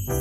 Oke,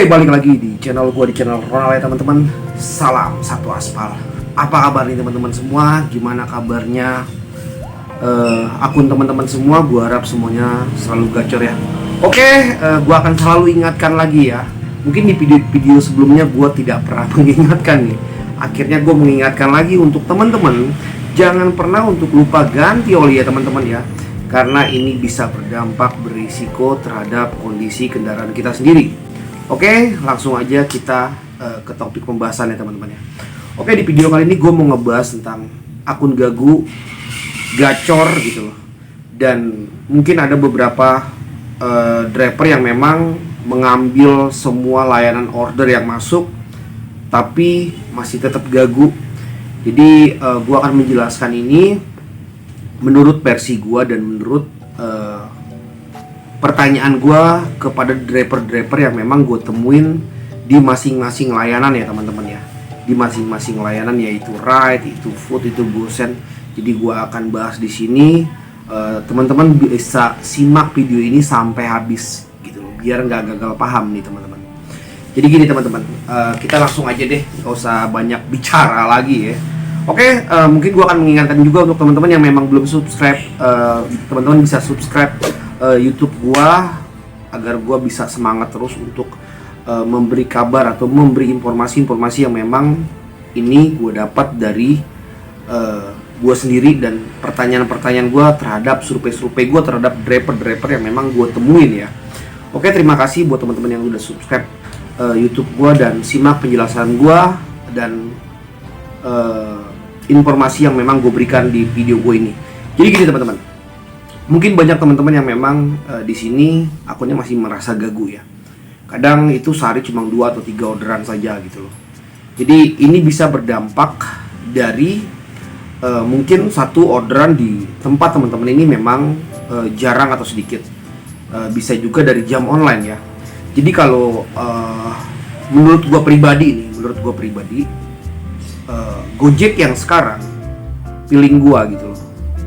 balik lagi di channel gue, di channel Ronald ya teman-teman. Salam satu aspal. Apa kabar nih teman-teman semua? Gimana kabarnya akun teman-teman semua? Gue harap semuanya selalu gacor ya. Oke, gue akan selalu ingatkan lagi ya. Mungkin di video-video sebelumnya gue tidak pernah mengingatkan nih. Akhirnya gue mengingatkan lagi untuk teman-teman, jangan pernah untuk lupa ganti oli ya teman-teman ya. Karena ini bisa berdampak berisiko terhadap kondisi kendaraan kita sendiri. Oke, langsung aja kita ke topik pembahasannya teman-teman ya. Oke, di video kali ini gue mau ngebahas tentang akun gagu, gacor gitu loh. Dan mungkin ada beberapa driver yang memang mengambil semua layanan order yang masuk, tapi masih tetap gagu. Jadi gue akan menjelaskan ini menurut versi gue dan menurut pertanyaan gue kepada driver-driver yang memang gue temuin di masing-masing layanan ya teman-teman ya. Di masing-masing layanan, yaitu Ride, itu Food, itu GoSend. Jadi gue akan bahas di sini. Teman-teman bisa simak video ini sampai habis gitu loh, biar nggak gagal paham nih teman-teman. Jadi gini teman-teman, kita langsung aja deh, nggak usah banyak bicara lagi ya. Oke, mungkin gue akan mengingatkan juga untuk teman-teman yang memang belum subscribe, teman-teman bisa subscribe YouTube gua agar gua bisa semangat terus untuk memberi kabar atau memberi informasi-informasi yang memang ini gua dapat dari gua sendiri dan pertanyaan-pertanyaan gua terhadap survei-survei gua terhadap driver-driver yang memang gua temuin ya. Oke, terima kasih buat teman-teman yang udah subscribe YouTube gua dan simak penjelasan gua dan informasi yang memang gua berikan di video gua ini. Jadi gini teman-teman. Mungkin banyak teman-teman yang memang di sini akunnya masih merasa gagu ya. Kadang itu sehari cuma 2 atau 3 orderan saja gitu loh. Jadi ini bisa berdampak dari mungkin satu orderan di tempat teman-teman ini memang jarang atau sedikit. Bisa juga dari jam online ya. Jadi kalau menurut gua pribadi Gojek yang sekarang feeling gua gitu loh.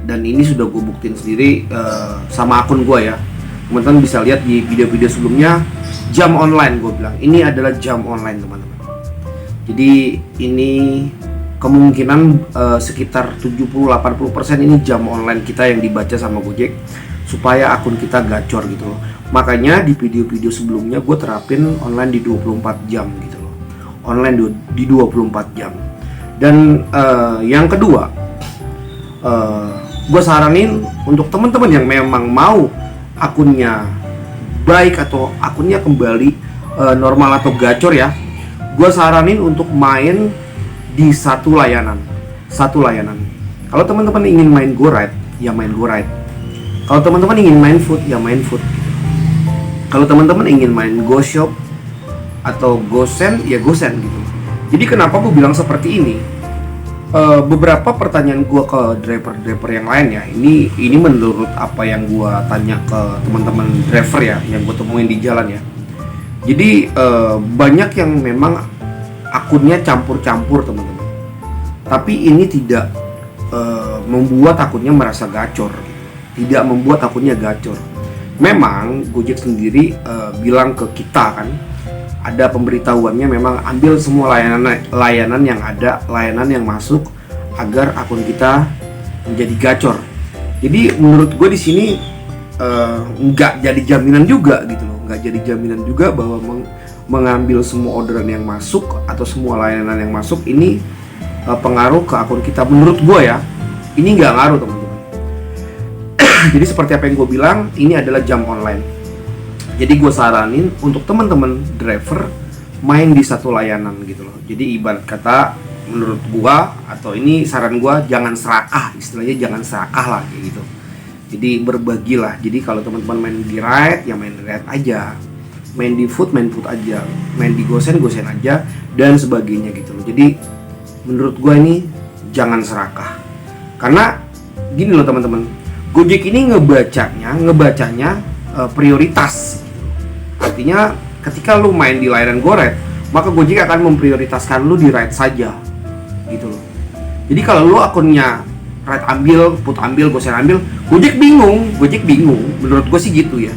Dan ini sudah gue buktiin sendiri sama akun gue ya. Teman-teman bisa lihat di video-video sebelumnya, jam online gue bilang ini adalah jam online teman-teman. Jadi ini kemungkinan sekitar 70-80% ini jam online kita yang dibaca sama Gojek supaya akun kita gacor gitu loh. Makanya di video-video sebelumnya gue terapin online di 24 jam gitu loh. Online di 24 jam. Dan yang kedua, gue saranin untuk teman-teman yang memang mau akunnya baik atau akunnya kembali normal atau gacor ya, gue saranin untuk main di satu layanan. Kalau teman-teman ingin main GoRide, ya main GoRide. Kalau teman-teman ingin main Food, ya main Food. Kalau teman-teman ingin main GoShop atau GoSend, ya GoSend gitu. Jadi kenapa gue bilang seperti ini? Beberapa pertanyaan gue ke driver-driver yang lain ya, ini menurut apa yang gue tanya ke teman-teman driver ya, yang gue temuin di jalan ya. Jadi banyak yang memang akunnya campur-campur teman-teman, tapi ini tidak membuat akunnya merasa gacor, tidak membuat akunnya gacor. Memang Gojek sendiri bilang ke kita kan, ada pemberitahuannya memang ambil semua layanan yang ada, layanan yang masuk agar akun kita menjadi gacor. Jadi menurut gue di sini nggak jadi jaminan juga gitu loh, nggak jadi jaminan juga bahwa mengambil semua orderan yang masuk atau semua layanan yang masuk ini pengaruh ke akun kita. Menurut gue ya, ini nggak ngaruh teman-teman. Jadi seperti apa yang gue bilang, ini adalah jam online. Jadi gue saranin untuk teman-teman driver main di satu layanan gitu loh. Jadi ibarat kata menurut gue, atau ini saran gue, jangan serakah, istilahnya jangan serakah lah kayak gitu. Jadi berbagilah. Jadi kalau teman-teman main di Ride, ya main di Ride aja. Main di Food aja. Main di GoSend aja dan sebagainya gitu loh. Jadi menurut gue ini jangan serakah. Karena gini loh teman-teman, Gojek ini ngebacanya prioritas. Artinya ketika lu main di layanan GoRide, maka Gojek akan memprioritaskan lu di ride saja gitu loh. Jadi kalau lu akunnya ride ambil, put ambil, gosen ambil, Gojek bingung, menurut gue sih gitu ya.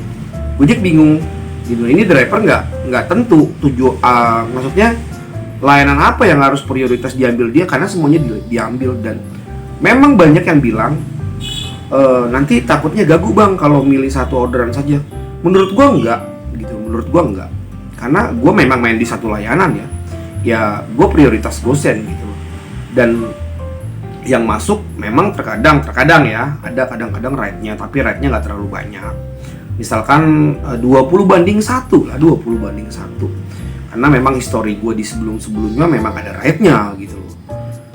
Gojek bingung gitu. Ini driver nggak tentu maksudnya layanan apa yang harus prioritas diambil dia, karena semuanya diambil. Dan memang banyak yang bilang nanti takutnya gagu bang kalau milih satu orderan saja. Menurut gua enggak gitu, karena gua memang main di satu layanan ya gua prioritas gosen gitu. Dan yang masuk memang terkadang ya ada kadang-kadang ride-nya, tapi ride-nya nggak terlalu banyak. Misalkan 20/1 lah, 20/1. Karena memang histori gue di sebelumnya memang ada ride-nya gitu loh.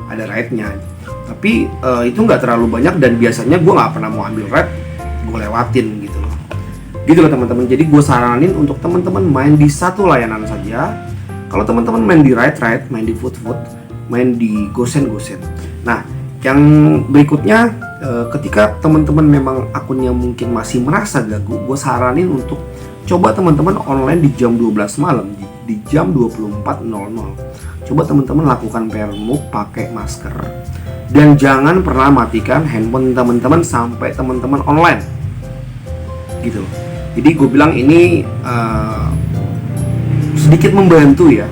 Ada ride-nya. Tapi itu nggak terlalu banyak, dan biasanya gue nggak pernah mau ambil ride, gue lewatin gitu loh. Gitu loh teman-teman. Jadi gue saranin untuk teman-teman main di satu layanan saja. Kalau teman-teman main di ride, main di food, main di gosen. Nah, yang berikutnya, ketika teman-teman memang akunnya mungkin masih merasa gagu, gue saranin untuk coba teman-teman online di jam 12 malam, di jam 24.00. Coba teman-teman lakukan prayer move pakai masker, dan jangan pernah matikan handphone teman-teman sampai teman-teman online gitu loh. Jadi gue bilang ini sedikit membantu ya.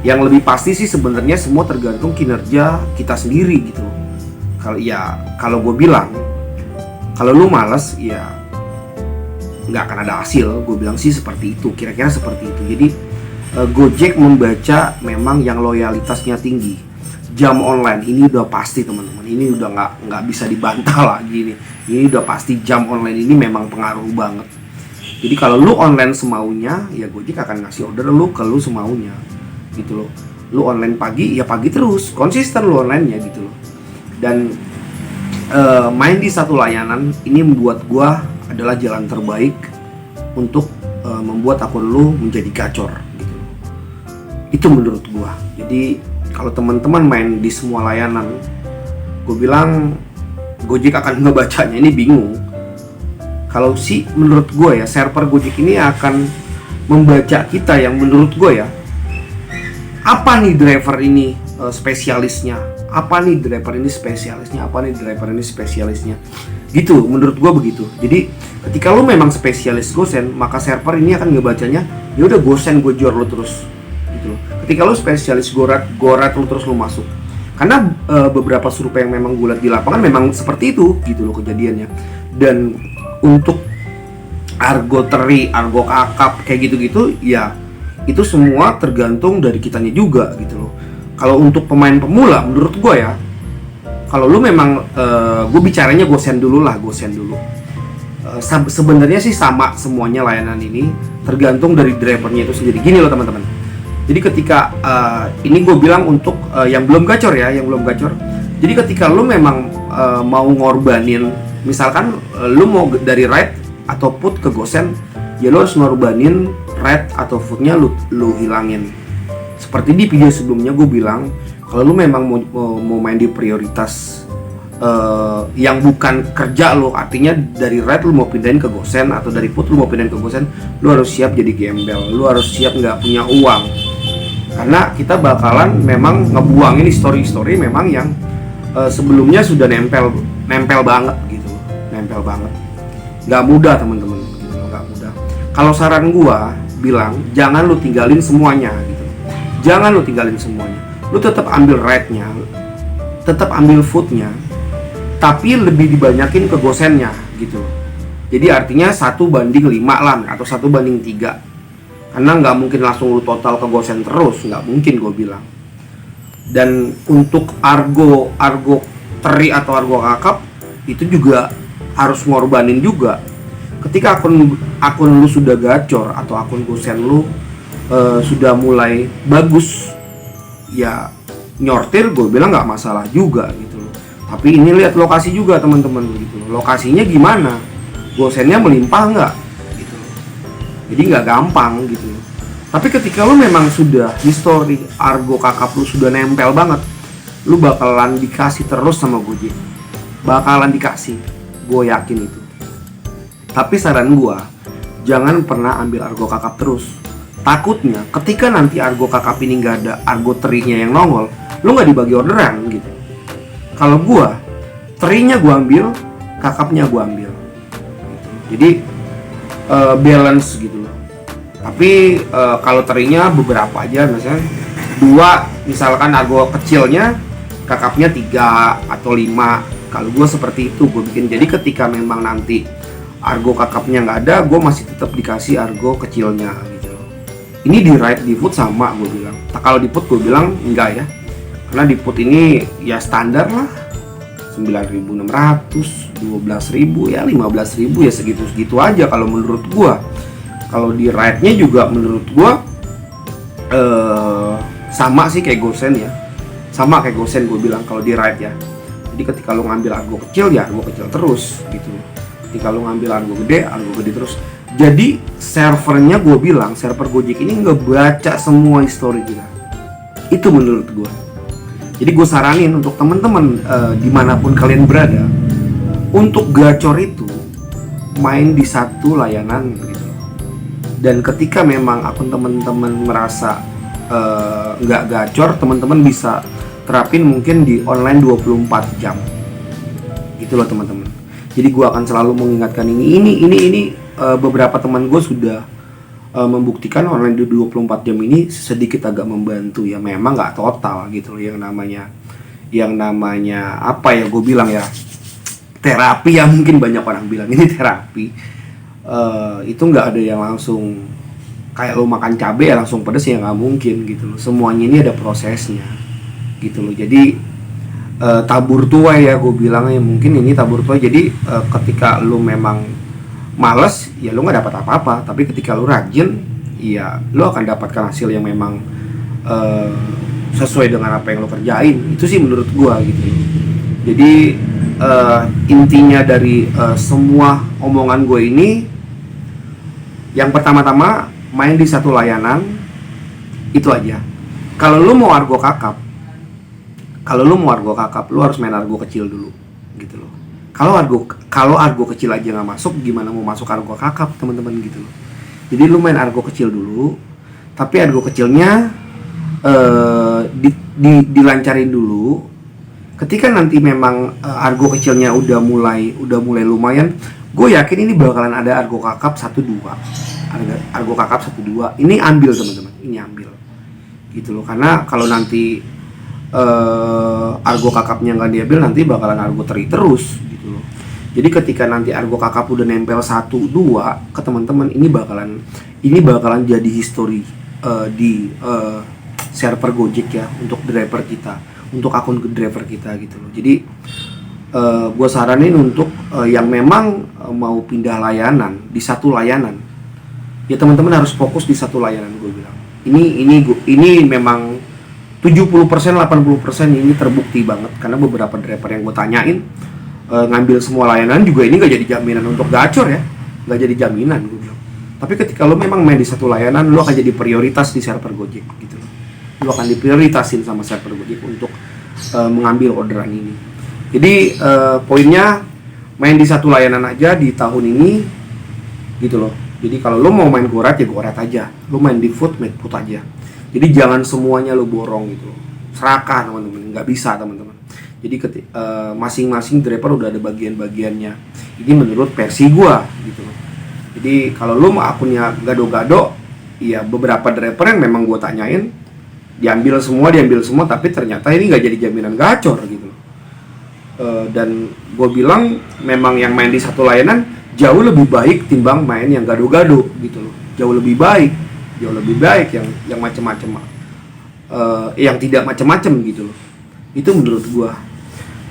Yang lebih pasti sih sebenarnya semua tergantung kinerja kita sendiri gitu. Kalau gue bilang, kalau lu malas ya nggak akan ada hasil. Gue bilang sih seperti itu, kira-kira seperti itu. Jadi Gojek membaca memang yang loyalitasnya tinggi. Jam online ini udah pasti teman-teman, ini udah nggak bisa dibantah lagi nih. Ini udah pasti jam online ini memang pengaruh banget. Jadi kalau lu online semaunya, ya Gojek akan ngasih order lu ke lu semaunya gitu loh. Lu online pagi, ya pagi terus, konsisten lu online-nya gitu loh. Dan main di satu layanan ini membuat gua adalah jalan terbaik untuk membuat akun lu menjadi gacor gitu loh. Itu menurut gua. Jadi kalau teman-teman main di semua layanan, gua bilang Gojek akan ngebacanya ini bingung. Kalau sih menurut gua ya, server Gojek ini akan membaca kita yang menurut gua ya, apa nih driver ini spesialisnya, apa nih driver ini spesialisnya, gitu. Menurut gue begitu. Jadi ketika lo memang spesialis gosen, maka server ini akan ngebacanya ya udah gosen gojor lo terus gitu. Ketika lo spesialis gorat lo terus lo masuk. Karena beberapa survei yang memang gue lihat di lapangan memang seperti itu gitu loh kejadiannya. Dan untuk argo teri, argo kakap kayak gitu-gitu ya, itu semua tergantung dari kitanya juga gitu loh. Kalau untuk pemain pemula, menurut gue ya, kalau lu memang gue bicaranya gosen dulu. Sebenarnya sih sama semuanya layanan ini, tergantung dari drivernya itu sendiri. Gini loh teman-teman. Jadi ketika ini gue bilang untuk yang belum gacor. Jadi ketika lu memang mau ngorbanin, misalkan lu mau dari ride atau put ke gosen, ya lu harus ngorbanin ride atau foodnya lu hilangin. Seperti di video sebelumnya gue bilang, kalau lu memang mau main di prioritas yang bukan kerja lo, artinya dari ride lu mau pindahin ke gosen atau dari food lu mau pindahin ke gosen, lu harus siap jadi gembel, lu harus siap nggak punya uang. Karena kita bakalan memang ngebuangin story memang yang sebelumnya sudah nempel banget gitu, nempel banget. Nggak mudah teman-teman, gitu, nggak mudah. Kalau saran gua bilang, jangan lu tinggalin semuanya gitu. Jangan lu tinggalin semuanya. Lu tetap ambil ride-nya, tetap ambil food-nya, tapi lebih dibanyakin ke gosennya gitu. Jadi artinya 1/5 lah, atau 1/3. Karena nggak mungkin langsung lu total ke gosen terus, nggak mungkin gue bilang. Dan untuk argo teri atau argo kakap itu juga harus ngorbanin juga. Ketika akun lu sudah gacor atau akun gosen lu sudah mulai bagus, ya nyortir gue bilang nggak masalah juga gitu loh. Tapi ini lihat lokasi juga teman-teman gitu loh. Lokasinya gimana? Gosennya melimpah nggak? Gitu loh. Jadi nggak gampang gitu loh. Tapi ketika lu memang sudah history argo kakap lu sudah nempel banget, lu bakalan dikasih terus sama Gojek. Bakalan dikasih, gue yakin itu. Tapi saran gue, jangan pernah ambil argo kakap terus. Takutnya ketika nanti argo kakap ini nggak ada, argo terinya yang nongol, lu nggak dibagi orderan gitu. Kalau gue, terinya gue ambil, kakapnya gue ambil gitu. Jadi balance gitu loh. Tapi kalau terinya beberapa aja, misalnya 2, misalkan argo kecilnya, kakapnya 3 atau 5. Kalau gue seperti itu gue bikin. Jadi ketika memang nanti argo kakapnya nggak ada, gue masih tetap dikasih argo kecilnya gitu. Ini di ride di food sama gue bilang. Kalau di food gue bilang enggak ya, karena di food ini ya standar lah 9.600, 12.000 ya 15.000 ya segitu aja kalau menurut gue. Kalau di ride-nya juga menurut gue sama sih kayak Gosen ya, sama kayak Gosen gue bilang kalau di ride ya. Jadi ketika lo ngambil argo kecil ya argo kecil terus gitu. Ketika lo ngambil argo gede terus. Jadi servernya gue bilang, server Gojek ini ngebaca semua histori kita. Itu menurut gue. Jadi gue saranin untuk teman-teman dimanapun kalian berada, untuk gacor itu main di satu layanan gitu. Dan ketika memang akun teman-teman merasa nggak gacor, teman-teman bisa terapin mungkin di online 24 jam gitu loh teman-teman. Jadi gue akan selalu mengingatkan ini beberapa teman gue sudah membuktikan online di 24 jam ini sedikit agak membantu ya. Memang nggak total gitu loh, yang namanya apa ya, gue bilang ya terapi ya, mungkin banyak orang bilang ini terapi. Itu nggak ada yang langsung kayak lo makan cabai ya langsung pedes ya, nggak mungkin gitu loh. Semuanya ini ada prosesnya gitu loh. Jadi tabur tuai ya gue bilang ya, mungkin ini tabur tuai. Jadi ketika lo memang males ya lo nggak dapat apa-apa, tapi ketika lo rajin ya lo akan dapatkan hasil yang memang sesuai dengan apa yang lo kerjain. Itu sih menurut gue gitu. Jadi intinya dari semua omongan gue ini, yang pertama-tama main di satu layanan itu aja. Kalau lo mau argo kakap, lo harus main argo kecil dulu gitu loh. Kalau argo kecil aja nggak masuk, gimana mau masuk argo kakap teman-teman gitu loh. Jadi lo main argo kecil dulu, tapi argo kecilnya dilancarin dulu. Ketika nanti memang argo kecilnya udah mulai lumayan, gue yakin ini bakalan ada argo kakap 1-2. Argo kakap 1-2 ini ambil teman-teman, ini ambil gitu loh. Karena kalau nanti argo kakapnya nggak diambil, nanti bakalan argo teri terus gitu loh. Jadi ketika nanti argo kakap udah nempel 1-2 ke teman-teman, ini bakalan jadi histori di server Gojek ya, untuk driver kita, untuk akun driver kita gitu loh. Jadi gue saranin untuk yang memang mau pindah layanan di satu layanan, ya teman-teman harus fokus di satu layanan. Gue bilang ini memang 70%, 80% ini terbukti banget, karena beberapa driver yang gue tanyain ngambil semua layanan juga ini gak jadi jaminan untuk gacor ya, gak jadi jaminan gue bilang. Tapi ketika lo memang main di satu layanan, lo akan jadi prioritas di server Gojek gitu loh. Lo akan diprioritasin sama server Gojek untuk mengambil orderan ini. Jadi poinnya main di satu layanan aja di tahun ini gitu loh. Jadi kalau lo mau main goret ya goret aja, lo main di food aja. Jadi jangan semuanya lo borong gitu, serakah teman-teman, nggak bisa teman-teman. Jadi masing-masing driver udah ada bagian-bagiannya. Ini menurut versi gua gitu loh. Jadi kalau lo mau akunnya gado-gado, ya beberapa driver yang memang gua tanyain diambil semua, tapi ternyata ini nggak jadi jaminan gacor gitu loh. Dan gue bilang memang yang main di satu layanan jauh lebih baik timbang main yang gado-gado gitu loh. Jauh lebih baik yang macam-macam, yang tidak macam-macam gitu loh. Itu menurut gue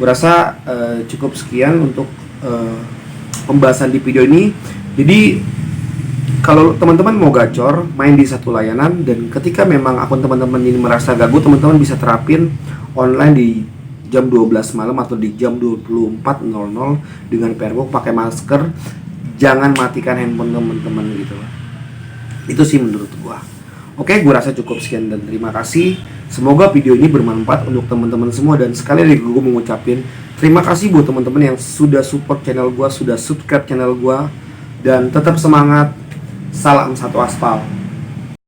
rasa cukup sekian untuk pembahasan di video ini. Jadi kalau teman-teman mau gacor main di satu layanan, dan ketika memang akun teman-teman ini merasa gabut, teman-teman bisa terapin online di jam 12 malam atau di jam 24.00 dengan pergok, pakai masker, jangan matikan handphone teman-teman gitu loh. Itu sih menurut gua. Oke, gue rasa cukup sekian dan terima kasih. Semoga video ini bermanfaat untuk teman-teman semua, dan sekali lagi gue mengucapin terima kasih buat teman-teman yang sudah support channel gue, sudah subscribe channel gue, dan tetap semangat. Salam satu aspal.